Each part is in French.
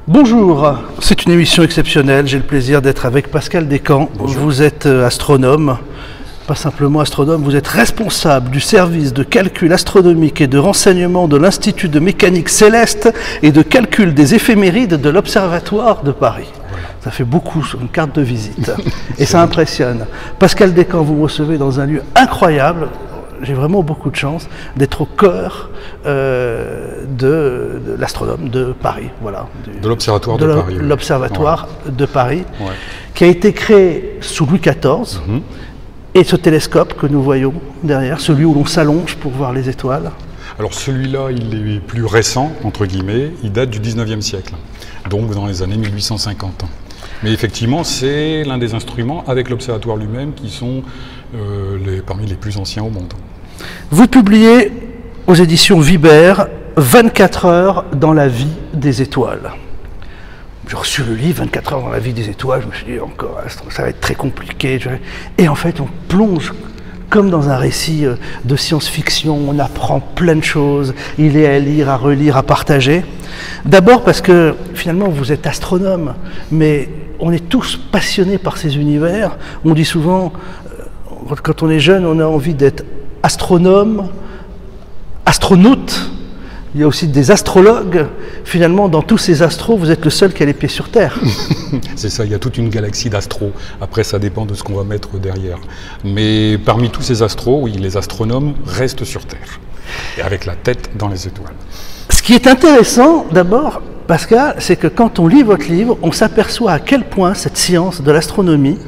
Bonjour, c'est une émission exceptionnelle. J'ai le plaisir d'être avec Pascal Descamps. Bonjour. Vous êtes astronome, pas simplement astronome, vous êtes responsable du service de calcul astronomique et de renseignement de l'Institut de mécanique céleste et de calcul des éphémérides de l'Observatoire de Paris. Voilà. Ça fait beaucoup sur une carte de visite et ça impressionne. Pascal Descamps, vous me recevez dans un lieu incroyable. J'ai vraiment beaucoup de chance d'être au cœur de l'astronome de Paris, voilà. De l'Observatoire de Paris. L'Observatoire de Paris, qui a été créé sous Louis XIV. Et ce télescope que nous voyons derrière, celui où l'on s'allonge pour voir les étoiles. Alors celui-là, il est plus récent, entre guillemets, il date du 19e siècle, donc dans les années 1850. Mais effectivement, c'est l'un des instruments, avec l'Observatoire lui-même, qui sont parmi les plus anciens au monde. Vous publiez aux éditions Vibert 24 heures dans la vie des étoiles. J'ai reçu le livre 24 heures dans la vie des étoiles, je me suis dit encore, ça va être très compliqué. Et en fait, on plonge comme dans un récit de science-fiction, on apprend plein de choses, il est à lire, à relire, à partager. D'abord parce que finalement vous êtes astronome, mais on est tous passionnés par ces univers. On dit souvent, quand on est jeune, on a envie d'être astronome, astronaute. Il y a aussi des astrologues. Finalement, dans tous ces astros, vous êtes le seul qui a les pieds sur Terre. C'est ça, il y a toute une galaxie d'astros. Après, ça dépend de ce qu'on va mettre derrière. Mais parmi tous ces astros, oui, les astronomes restent sur Terre. Et avec la tête dans les étoiles. Ce qui est intéressant, d'abord, Pascal, c'est que quand on lit votre livre, on s'aperçoit à quel point cette science de l'astronomie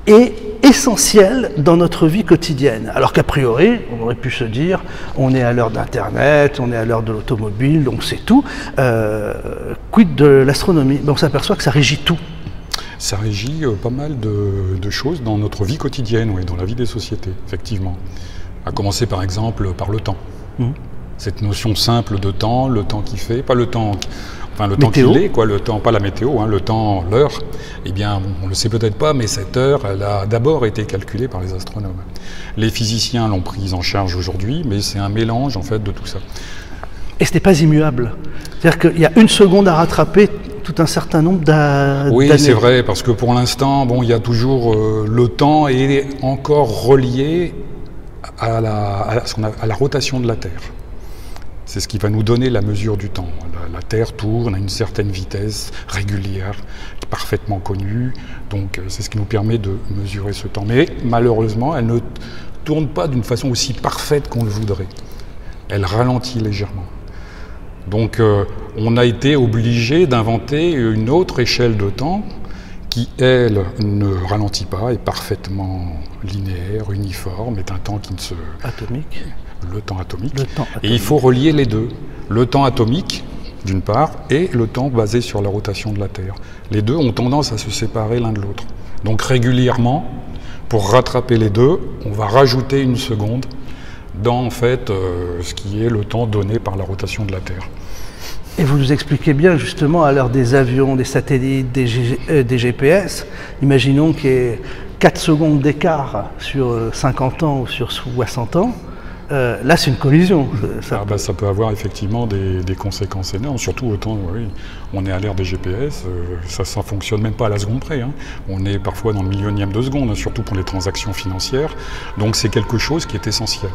est essentiel dans notre vie quotidienne. Alors qu'a priori, on aurait pu se dire, on est à l'heure d'Internet, on est à l'heure de l'automobile, on sait tout. Quid de l'astronomie? On s'aperçoit que ça régit tout. Ça régit pas mal de choses dans notre vie quotidienne, oui, dans la vie des sociétés, effectivement. À commencer par exemple par le temps. Cette notion simple de temps, le temps qui fait, pas le temps... Enfin, le temps qu'il est, quoi, le temps, pas la météo, hein, le temps, l'heure, eh bien, on ne le sait peut-être pas, mais cette heure, elle a d'abord été calculée par les astronomes. Les physiciens l'ont prise en charge aujourd'hui, mais c'est un mélange, en fait, de tout ça. Et ce n'est pas immuable. C'est-à-dire qu'il y a une seconde à rattraper tout un certain nombre d'années. Oui, c'est vrai, parce que pour l'instant, bon, il y a toujours le temps est encore relié à la rotation de la Terre. C'est ce qui va nous donner la mesure du temps. La Terre tourne à une certaine vitesse régulière, parfaitement connue, donc c'est ce qui nous permet de mesurer ce temps. Mais malheureusement, elle ne tourne pas d'une façon aussi parfaite qu'on le voudrait. Elle ralentit légèrement. Donc on a été obligé d'inventer une autre échelle de temps qui, elle, ne ralentit pas, est parfaitement linéaire, uniforme, est un temps qui ne se... Atomique. Le temps atomique. Et il faut relier les deux. Le temps atomique, d'une part, et le temps basé sur la rotation de la Terre. Les deux ont tendance à se séparer l'un de l'autre. Donc régulièrement, pour rattraper les deux, on va rajouter une seconde dans en fait ce qui est le temps donné par la rotation de la Terre. Et vous nous expliquez bien justement à l'heure des avions, des satellites, des GPS, imaginons qu'il y ait 4 secondes d'écart sur 50 ans ou sur 60 ans, là c'est une collision. Ça peut avoir effectivement des conséquences énormes, surtout autant, oui, on est à l'ère des GPS, ça ne fonctionne même pas à la seconde près, hein. On est parfois dans le millionième de seconde, hein, surtout pour les transactions financières, donc c'est quelque chose qui est essentiel.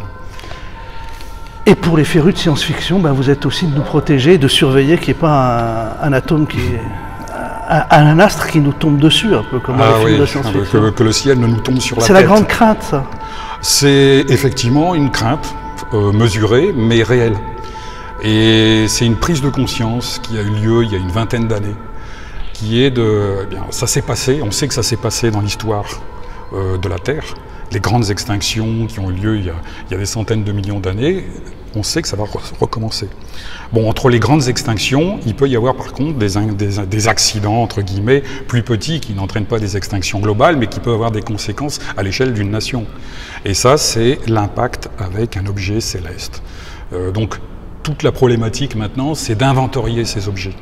Et pour les férus de science-fiction, vous êtes aussi de nous protéger, de surveiller qu'il n'y ait pas un atome qui est... un astre qui nous tombe dessus, un peu comme dans les films de science-fiction. Que le ciel ne nous tombe sur la tête. C'est la grande crainte, ça. C'est effectivement une crainte mesurée, mais réelle. Et c'est une prise de conscience qui a eu lieu il y a une vingtaine d'années, qui est de... Eh bien, ça s'est passé, on sait que ça s'est passé dans l'histoire de la Terre. Les grandes extinctions qui ont eu lieu il y a des centaines de millions d'années, on sait que ça va recommencer. Bon, entre les grandes extinctions, il peut y avoir par contre des accidents, entre guillemets, plus petits, qui n'entraînent pas des extinctions globales, mais qui peuvent avoir des conséquences à l'échelle d'une nation. Et ça, c'est l'impact avec un objet céleste. Donc, toute la problématique maintenant, c'est d'inventorier ces objets,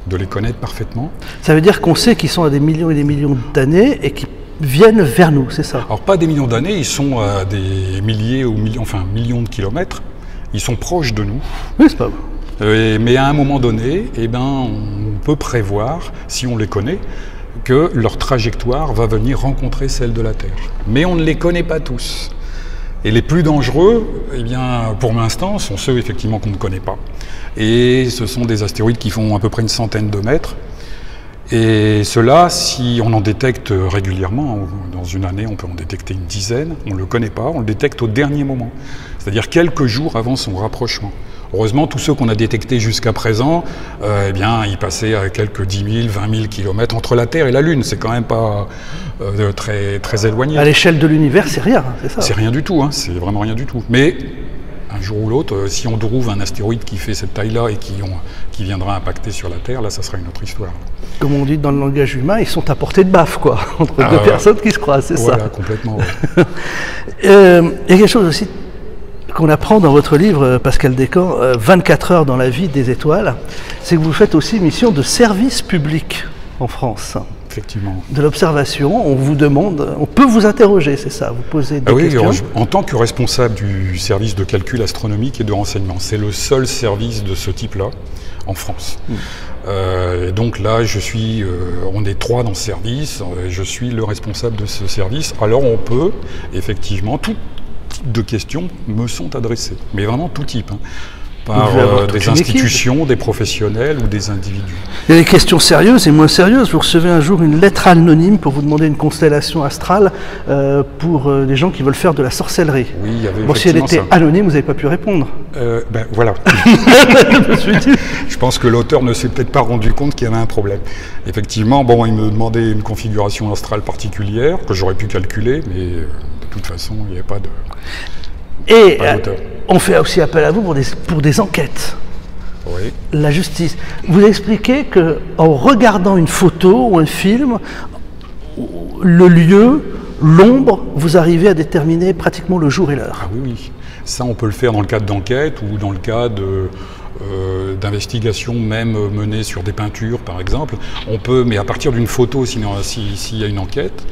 de les connaître parfaitement. Ça veut dire qu'on sait qu'ils sont à des millions et des millions d'années et qu'ils viennent vers nous, c'est ça? Alors pas des millions d'années, ils sont à des milliers ou millions de kilomètres. Ils sont proches de nous. Oui, c'est pas vrai. Mais à un moment donné, eh ben, on peut prévoir, si on les connaît, que leur trajectoire va venir rencontrer celle de la Terre. Mais on ne les connaît pas tous. Et les plus dangereux, eh bien, pour l'instant, sont ceux effectivement qu'on ne connaît pas. Et ce sont des astéroïdes qui font à peu près une centaine de mètres. Et ceux-là, si on en détecte régulièrement, dans une année on peut en détecter une dizaine, on ne le connaît pas, on le détecte au dernier moment. C'est-à-dire quelques jours avant son rapprochement. Heureusement, tous ceux qu'on a détectés jusqu'à présent, eh bien, ils passaient à quelques 10 000, 20 000 kilomètres entre la Terre et la Lune. C'est quand même pas très, très éloigné. À l'échelle de l'univers, c'est rien, c'est ça? C'est rien du tout, hein, c'est vraiment rien du tout. Mais un jour ou l'autre, si on trouve un astéroïde qui fait cette taille-là et qui viendra impacter sur la Terre, là, ça sera une autre histoire. Comme on dit dans le langage humain, ils sont à portée de baffe, quoi, entre deux personnes qui se croisent, c'est ça? Voilà, complètement. Ouais. Il y a quelque chose aussi qu'on apprend dans votre livre, Pascal Descamps, 24 heures dans la vie des étoiles, c'est que vous faites aussi une mission de service public en France. Effectivement. De l'observation, on vous demande, on peut vous interroger, c'est ça, vous posez des questions. Oui, en tant que responsable du service de calcul astronomique et de renseignement, c'est le seul service de ce type-là en France. Et donc là, on est 3 dans ce service, je suis le responsable de ce service. Alors on peut, effectivement, tout type de questions me sont adressées, mais vraiment tout type. Hein. Par des institutions, des professionnels ou des individus. Il y a des questions sérieuses et moins sérieuses. Vous recevez un jour une lettre anonyme pour vous demander une constellation astrale pour les gens qui veulent faire de la sorcellerie. Oui, il y avait bon, si elle était anonyme, vous n'avez pas pu répondre. Ben voilà. Je pense que l'auteur ne s'est peut-être pas rendu compte qu'il y avait un problème. Effectivement, bon, il me demandait une configuration astrale particulière que j'aurais pu calculer, mais de toute façon, il n'y avait pas de... Et on fait aussi appel à vous pour des enquêtes. Oui. La justice. Vous expliquez qu'en regardant une photo ou un film, le lieu, l'ombre, vous arrivez à déterminer pratiquement le jour et l'heure. Ah oui, oui. Ça, on peut le faire dans le cadre d'enquête ou dans le cadre d'investigations même menées sur des peintures, par exemple. On peut, mais à partir d'une photo, s'il y a une enquête,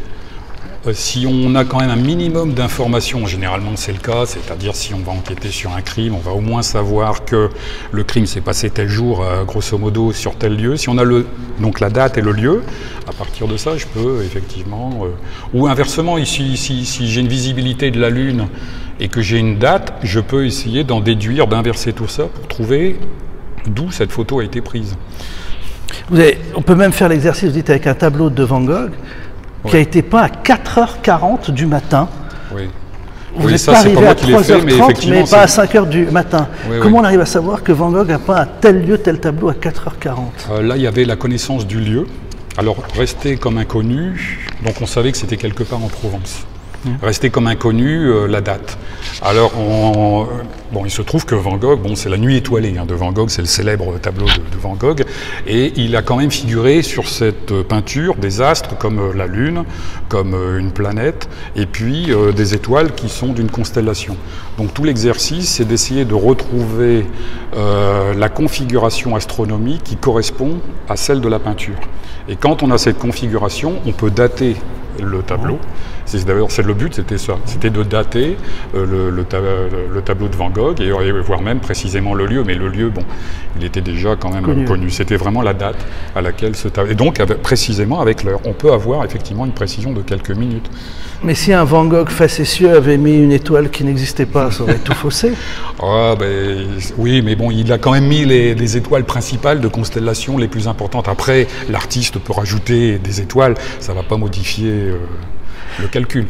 si on a quand même un minimum d'informations, généralement c'est le cas, c'est-à-dire si on va enquêter sur un crime, on va au moins savoir que le crime s'est passé tel jour, grosso modo, sur tel lieu. Si on a donc la date et le lieu, à partir de ça, je peux effectivement... ou inversement, si j'ai une visibilité de la Lune et que j'ai une date, je peux essayer d'en déduire, d'inverser tout ça pour trouver d'où cette photo a été prise. On peut même faire l'exercice, vous dites, avec un tableau de Van Gogh, qui a été peint à 4h40 du matin. Oui. Vous n'êtes pas arrivé à 3h30, mais pas à 5h du matin. Oui, Comment on arrive à savoir que Van Gogh a peint à tel lieu, tel tableau à 4h40 ? Là, il y avait la connaissance du lieu. Alors, resté comme inconnu, donc on savait que c'était quelque part en Provence. Resté comme inconnu, la date. Alors, bon, il se trouve que Van Gogh, bon, c'est la nuit étoilée de Van Gogh, c'est le célèbre tableau de Van Gogh, et il a quand même figuré sur cette peinture des astres comme la Lune, comme une planète, et puis des étoiles qui sont d'une constellation. Donc tout l'exercice, c'est d'essayer de retrouver la configuration astronomique qui correspond à celle de la peinture. Et quand on a cette configuration, on peut dater le tableau. D'ailleurs, c'est le but, c'était ça. C'était de dater le tableau de Van Gogh et voir même précisément le lieu. Mais le lieu, bon, il était déjà quand même connu. C'était vraiment la date à laquelle ce tableau... Et donc, précisément avec l'heure. On peut avoir effectivement une précision de quelques minutes. Mais si un Van Gogh facétieux avait mis une étoile qui n'existait pas, ça aurait tout faussé. Oui, mais bon, il a quand même mis les étoiles principales de constellations les plus importantes. Après, l'artiste peut rajouter des étoiles, ça ne va pas modifier le calcul.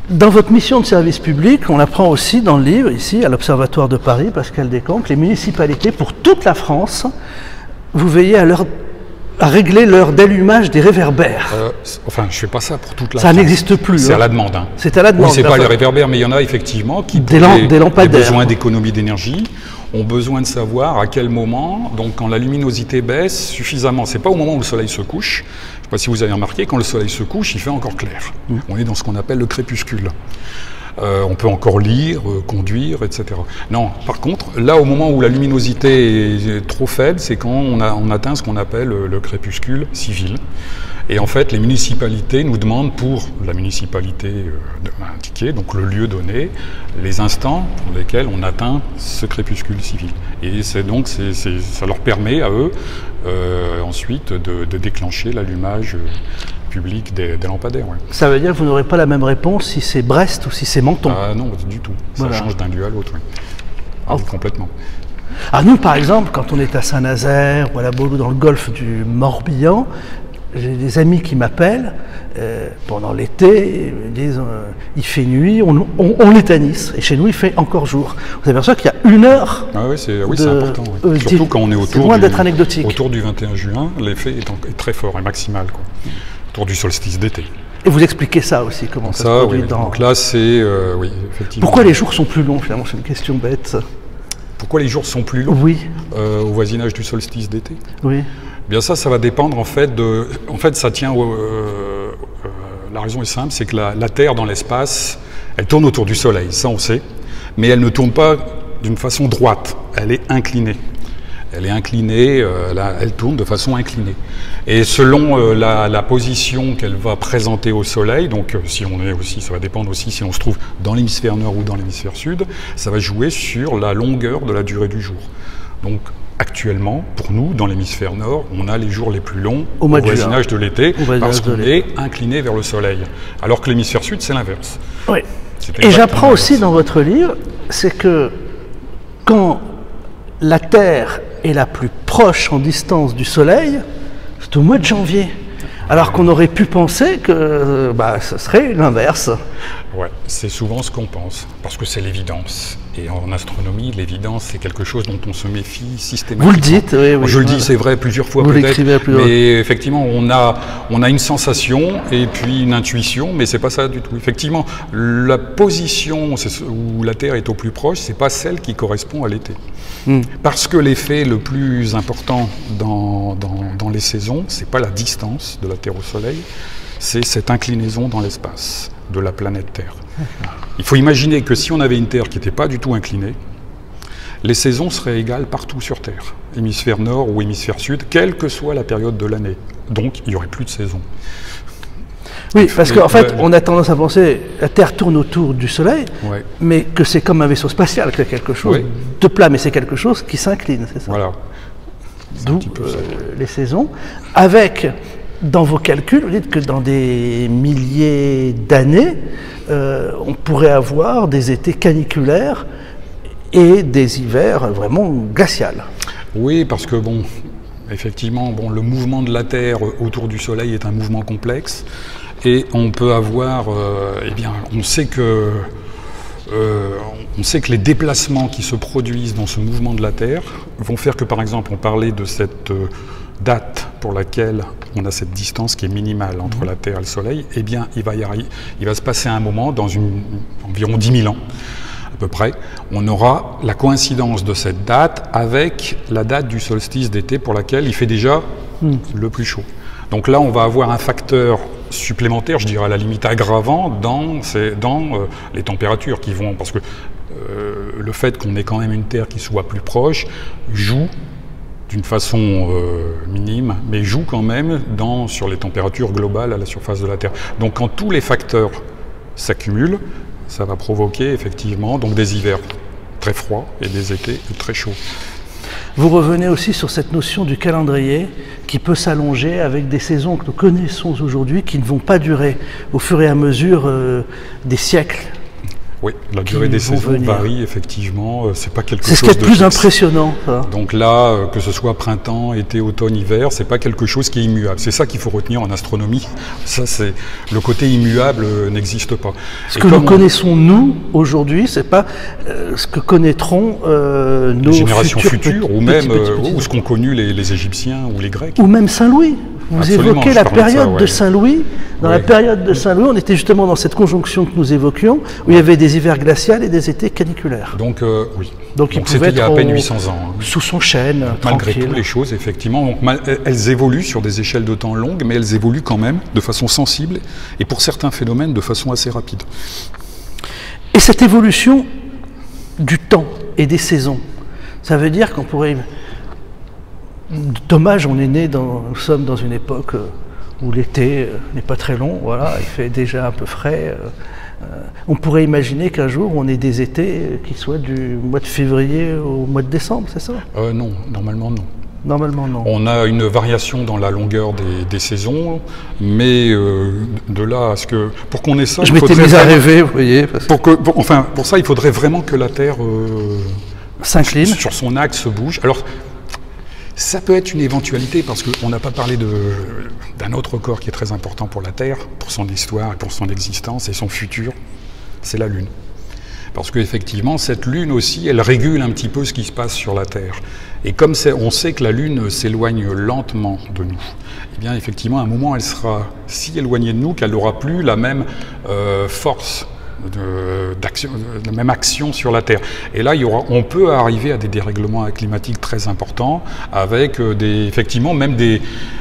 Dans votre mission de service public, on apprend aussi dans le livre, ici, à l'Observatoire de Paris, Pascal Descamps, que les municipalités, pour toute la France, vous veillez à régler l'heure d'allumage des réverbères. Enfin, je ne fais pas ça pour toute la France. Ça n'existe plus. C'est à la demande. Hein. C'est à la demande. Oui, ce n'est pas les réverbères, mais il y en a effectivement qui, des lampadaires, des besoins d'économie d'énergie, ont besoin de savoir à quel moment, donc quand la luminosité baisse suffisamment, c'est pas au moment où le soleil se couche, je ne sais pas si vous avez remarqué, quand le soleil se couche, il fait encore clair. On est dans ce qu'on appelle le crépuscule. On peut encore lire, conduire, etc. Non, par contre, là, au moment où la luminosité est trop faible, c'est quand on atteint ce qu'on appelle le crépuscule civil. Et en fait, les municipalités nous demandent pour la municipalité indiquée, donc le lieu donné, les instants pour lesquels on atteint ce crépuscule civil. Et ça leur permet à eux ensuite de déclencher l'allumage public des lampadaires. Ouais. Ça veut dire que vous n'aurez pas la même réponse si c'est Brest ou si c'est Menton? Ah non, du tout. Ça change d'un lieu à l'autre. Oui. Ah, complètement. Alors nous, par exemple, quand on est à Saint-Nazaire ou à la Baule ou dans le golfe du Morbihan, j'ai des amis qui m'appellent pendant l'été, ils me disent il fait nuit, on est à Nice, et chez nous il fait encore jour. Vous apercevez qu'il y a une heure. Ah oui, c'est important. Oui. Surtout quand on est loin d'être anecdotique. Autour du 21 juin, l'effet est très fort et maximal, quoi. Autour du solstice d'été. Et vous expliquez ça aussi, comment ça se produit oui. dans... Donc là, c'est oui, effectivement. Pourquoi les jours sont plus longs, finalement? C'est une question bête. Pourquoi les jours sont plus longs? Oui. Au voisinage du solstice d'été? Oui. Bien ça va dépendre en fait de... En fait, ça tient... la raison est simple, c'est que la Terre dans l'espace, elle tourne autour du Soleil, ça on sait, mais elle ne tourne pas d'une façon droite, elle est inclinée. Elle est inclinée, elle tourne de façon inclinée. Et selon la position qu'elle va présenter au Soleil, donc si on est aussi, ça va dépendre aussi si on se trouve dans l'hémisphère nord ou dans l'hémisphère sud, ça va jouer sur la longueur de la durée du jour. Donc actuellement, pour nous, dans l'hémisphère nord, on a les jours les plus longs au voisinage de l'été, parce qu'on est incliné vers le Soleil. Alors que l'hémisphère sud, c'est l'inverse. Oui. Et j'apprends aussi dans votre livre, c'est que quand la Terre est la plus proche en distance du Soleil, c'est au mois de janvier. Alors qu'on aurait pu penser que ce serait l'inverse. Ouais, c'est souvent ce qu'on pense, parce que c'est l'évidence. Et en astronomie, l'évidence, c'est quelque chose dont on se méfie systématiquement. Vous le dites, oui. Je le dis, c'est vrai, plusieurs fois peut-être. Mais effectivement, on a une sensation et puis une intuition, mais c'est pas ça du tout. Effectivement, la position où la Terre est au plus proche, c'est pas celle qui correspond à l'été. Parce que l'effet le plus important dans les saisons, c'est pas la distance de la Terre au Soleil, c'est cette inclinaison dans l'espace de la planète Terre. Il faut imaginer que si on avait une Terre qui n'était pas du tout inclinée, les saisons seraient égales partout sur Terre, hémisphère nord ou hémisphère sud, quelle que soit la période de l'année. Donc il n'y aurait plus de saison. Oui, parce qu'en fait, on a tendance à penser que la Terre tourne autour du Soleil, mais que c'est comme un vaisseau spatial, que c'est quelque chose de plat, mais c'est quelque chose qui s'incline, c'est ça? Voilà. D'où les saisons. Avec, dans vos calculs, vous dites que dans des milliers d'années, on pourrait avoir des étés caniculaires et des hivers vraiment glaciales. Oui, parce que effectivement, le mouvement de la Terre autour du Soleil est un mouvement complexe. Et on peut avoir, on sait que les déplacements qui se produisent dans ce mouvement de la Terre vont faire que, par exemple, on parlait de cette date pour laquelle on a cette distance qui est minimale entre la Terre et le Soleil, eh bien, il va se passer un moment, dans environ 10 000 ans, à peu près, on aura la coïncidence de cette date avec la date du solstice d'été pour laquelle il fait déjà le plus chaud. Donc là, on va avoir un facteur supplémentaire, je dirais à la limite aggravant, dans les températures qui vont... Parce que le fait qu'on ait quand même une Terre qui soit plus proche joue d'une façon minime, mais joue quand même sur les températures globales à la surface de la Terre. Donc quand tous les facteurs s'accumulent, ça va provoquer effectivement des hivers très froids et des étés très chauds. Vous revenez aussi sur cette notion du calendrier qui peut s'allonger avec des saisons que nous connaissons aujourd'hui qui ne vont pas durer au fur et à mesure des siècles. Oui, la durée des saisons varie effectivement, c'est pas quelque chose de fixe. C'est ce qui est le plus impressionnant. Ça. Donc là, que ce soit printemps, été, automne, hiver, c'est pas quelque chose qui est immuable. C'est ça qu'il faut retenir en astronomie. Ça, c'est le côté immuable n'existe pas. Ce que nous connaissons nous aujourd'hui, c'est pas ce que connaîtront nos générations futures ou même ou ce qu'ont connu les Égyptiens ou les Grecs. Ou même Saint-Louis. Vous évoquez la période de Saint-Louis. Dans la période de Saint-Louis, on était justement dans cette conjonction que nous évoquions, où il y avait des hivers glaciaux et des étés caniculaires. Donc oui. Donc c'était il y a à peine 800 ans. Sous son chêne, malgré tout, les choses, effectivement, elles évoluent sur des échelles de temps longues, mais elles évoluent quand même de façon sensible et pour certains phénomènes de façon assez rapide. Et cette évolution du temps et des saisons, ça veut dire qu'on pourrait... Dommage, nous sommes dans une époque où l'été n'est pas très long, voilà, il fait déjà un peu frais. On pourrait imaginer qu'un jour on ait des étés qui soient du mois de février au mois de décembre, c'est ça? Non, normalement non. Normalement non. On a une variation dans la longueur des saisons, mais de là à ce que... Pour qu'on ait ça... Je m'étais mis à rêver, vous voyez. Pour ça, il faudrait vraiment que la Terre s'incline sur son axe bouge. Alors, ça peut être une éventualité, parce qu'on n'a pas parlé d'un autre corps qui est très important pour la Terre, pour son histoire et pour son existence et son futur, c'est la Lune. Parce qu'effectivement, cette Lune aussi, elle régule un petit peu ce qui se passe sur la Terre. Et comme on sait que la Lune s'éloigne lentement de nous, eh bien effectivement, à un moment, elle sera si éloignée de nous qu'elle n'aura plus la même force, la même action sur la Terre. Et là, on peut arriver à des dérèglements climatiques très importants, avec effectivement même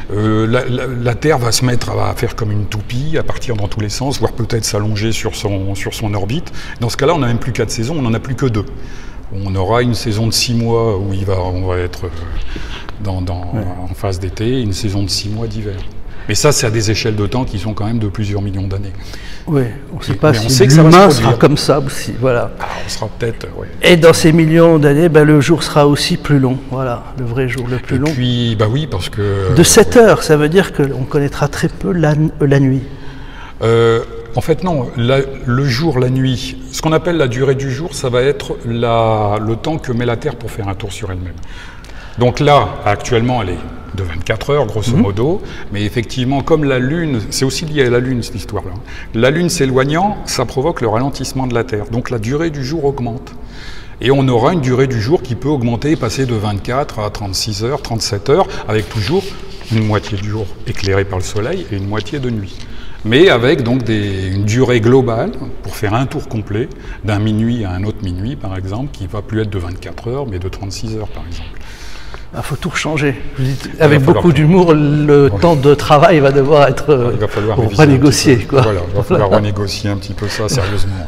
la Terre va se mettre à faire comme une toupie, à partir dans tous les sens, voire peut-être s'allonger sur son orbite. Dans ce cas-là, on n'a même plus 4 saisons, on n'en a plus que 2. On aura une saison de 6 mois où on va être en phase d'été, et une saison de 6 mois d'hiver. Mais ça, c'est à des échelles de temps qui sont quand même de plusieurs millions d'années. Oui, on ne sait pas si l'humain sera comme ça aussi. Voilà. Alors, on sera peut-être. Ouais. Et dans ces millions d'années, le jour sera aussi plus long. Voilà, le vrai jour le plus long. Et puis, oui, parce que. De 7 heures, ça veut dire qu'on connaîtra très peu la nuit. En fait, non. Le jour, la nuit, ce qu'on appelle la durée du jour, ça va être le temps que met la Terre pour faire un tour sur elle-même. Donc là, actuellement, elle est de 24 heures, grosso modo, mais effectivement, comme la Lune, c'est aussi lié à la Lune, cette histoire-là. La Lune s'éloignant, ça provoque le ralentissement de la Terre. Donc la durée du jour augmente. Et on aura une durée du jour qui peut augmenter et passer de 24 à 36 heures, 37 heures, avec toujours une moitié du jour éclairée par le soleil et une moitié de nuit. Mais avec donc une durée globale, pour faire un tour complet, d'un minuit à un autre minuit, par exemple, qui ne va plus être de 24 heures, mais de 36 heures, par exemple. Il faut tout changer. Avec beaucoup d'humour, le temps de travail va devoir être renégocié. Voilà, il va falloir renégocier un petit peu ça sérieusement.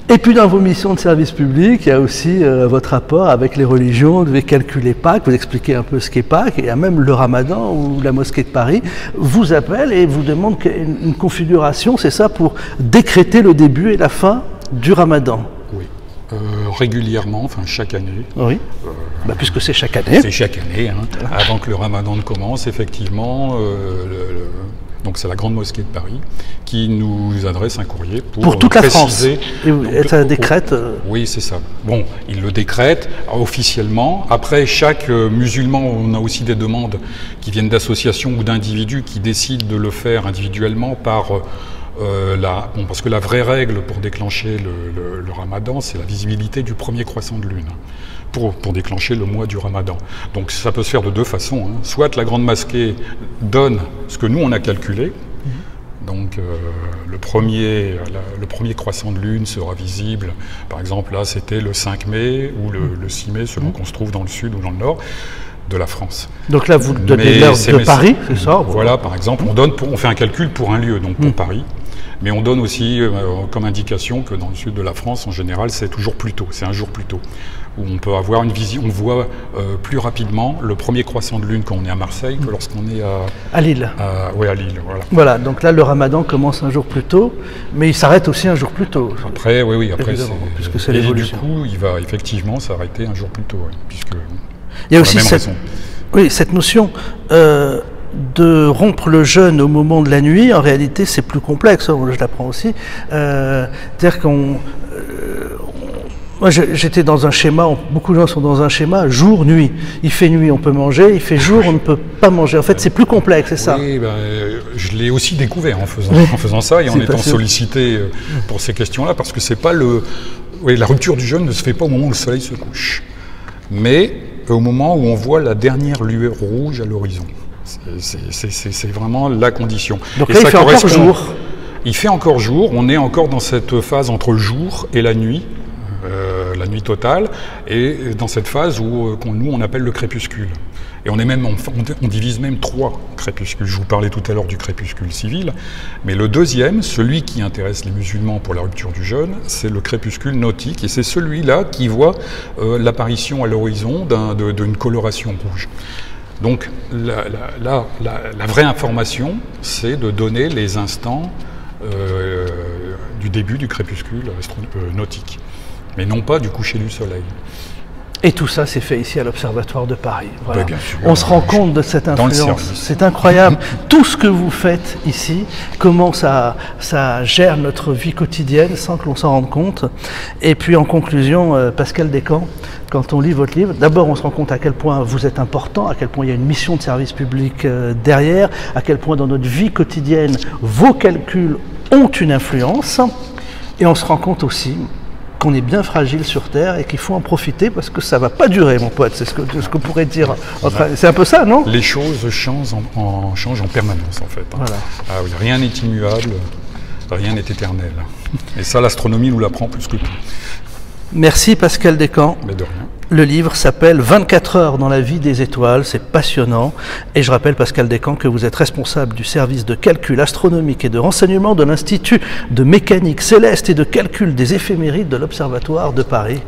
Et puis dans vos missions de service public, il y a aussi votre rapport avec les religions. Vous devez calculer Pâques, vous expliquez un peu ce qu'est Pâques, et il y a même le Ramadan où la mosquée de Paris vous appelle et vous demande une configuration, c'est ça, pour décréter le début et la fin du Ramadan. Oui. Régulièrement, enfin chaque année. Oui, puisque c'est chaque année. C'est chaque année, avant que le Ramadan ne commence, effectivement, donc c'est la Grande Mosquée de Paris qui nous adresse un courrier pour toute préciser, la France. Et ça décrète. Oui, c'est ça. Bon, il le décrète officiellement. Après, chaque musulman, on a aussi des demandes qui viennent d'associations ou d'individus qui décident de le faire individuellement par... parce que la vraie règle pour déclencher le Ramadan, c'est la visibilité du premier croissant de lune, pour déclencher le mois du Ramadan. Donc ça peut se faire de 2 façons. Soit la Grande Mosquée donne ce que nous on a calculé, donc le premier croissant de lune sera visible, par exemple là c'était le 5 mai ou le 6 mai, selon qu'on se trouve dans le sud ou dans le nord de la France. Donc là vous donnez l'heure de Paris, c'est ça? Voilà, par exemple, on fait un calcul pour un lieu, donc pour Paris. Mais on donne aussi comme indication que dans le sud de la France, en général, c'est toujours plus tôt, c'est un jour plus tôt, où on peut avoir une vision, on voit plus rapidement le premier croissant de lune quand on est à Marseille que lorsqu'on est à Lille. Oui, à Lille, voilà. Voilà, donc là, le Ramadan commence un jour plus tôt, mais il s'arrête aussi un jour plus tôt. Après, après, puisque c'est l'évolution. Du coup, il va effectivement s'arrêter un jour plus tôt, puisque il y a aussi cette notion de rompre le jeûne au moment de la nuit. En réalité, c'est plus complexe, je l'apprends aussi. C'est-à-dire moi, j'étais dans un schéma, beaucoup de gens sont dans un schéma jour-nuit. Il fait nuit, on peut manger, il fait jour, on ne peut pas manger. En fait, c'est plus complexe, c'est ça. Oui, je l'ai aussi découvert en faisant ça et en étant sollicité pour ces questions-là, parce que c'est pas la rupture du jeûne ne se fait pas au moment où le soleil se couche, mais au moment où on voit la dernière lueur rouge à l'horizon. C'est vraiment la condition. Donc là, il fait encore jour. Il fait encore jour, on est encore dans cette phase entre le jour et la nuit. la nuit totale, et dans cette phase où nous on appelle le crépuscule. Et on divise même 3 crépuscules. Je vous parlais tout à l'heure du crépuscule civil, mais le deuxième, celui qui intéresse les musulmans pour la rupture du jeûne, c'est le crépuscule nautique, et c'est celui-là qui voit l'apparition à l'horizon d'une coloration rouge. Donc la vraie information, c'est de donner les instants du début du crépuscule nautique, mais non pas du coucher du soleil. Et tout ça, c'est fait ici à l'Observatoire de Paris. Voilà. Bien sûr, on se rend compte de cette influence. C'est incroyable. Tout ce que vous faites ici, comment ça gère notre vie quotidienne sans que l'on s'en rende compte. Et puis en conclusion, Pascal Descamps, quand on lit votre livre, d'abord on se rend compte à quel point vous êtes important, à quel point il y a une mission de service public derrière, à quel point dans notre vie quotidienne, vos calculs ont une influence. Et on se rend compte aussi qu'on est bien fragile sur Terre et qu'il faut en profiter parce que ça ne va pas durer, mon pote. C'est ce que pourrait dire. C'est un peu ça, non? Les choses changent en permanence, en fait. Voilà. Ah oui, rien n'est immuable, rien n'est éternel. Et ça, l'astronomie nous l'apprend plus que tout. Merci Pascal Descamps. Mais de rien. Le livre s'appelle 24 heures dans la vie des étoiles, c'est passionnant. Et je rappelle, Pascal Descamps, que vous êtes responsable du service de calcul astronomique et de renseignement de l'Institut de mécanique céleste et de calcul des éphémérides de l'Observatoire de Paris.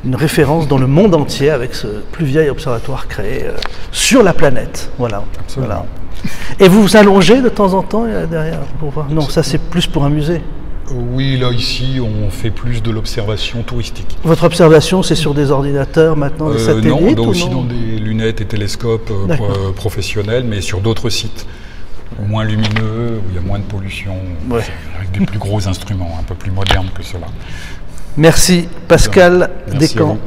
Une référence dans le monde entier avec ce plus vieil observatoire créé sur la planète. Voilà. Absolument. Et vous vous allongez de temps en temps derrière pour voir? Non, ça c'est plus pour un musée. Oui, là, ici, on fait plus de l'observation touristique. Votre observation, c'est sur des ordinateurs maintenant, des satellites? Non, aussi dans des lunettes et télescopes professionnels, mais sur d'autres sites, moins lumineux, où il y a moins de pollution, avec des plus gros instruments, un peu plus modernes que cela. Merci Pascal Descamps.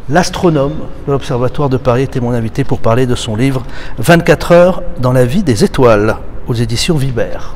L'astronome de l'Observatoire de Paris était mon invité pour parler de son livre 24 heures dans la vie des étoiles, aux éditions Vibert.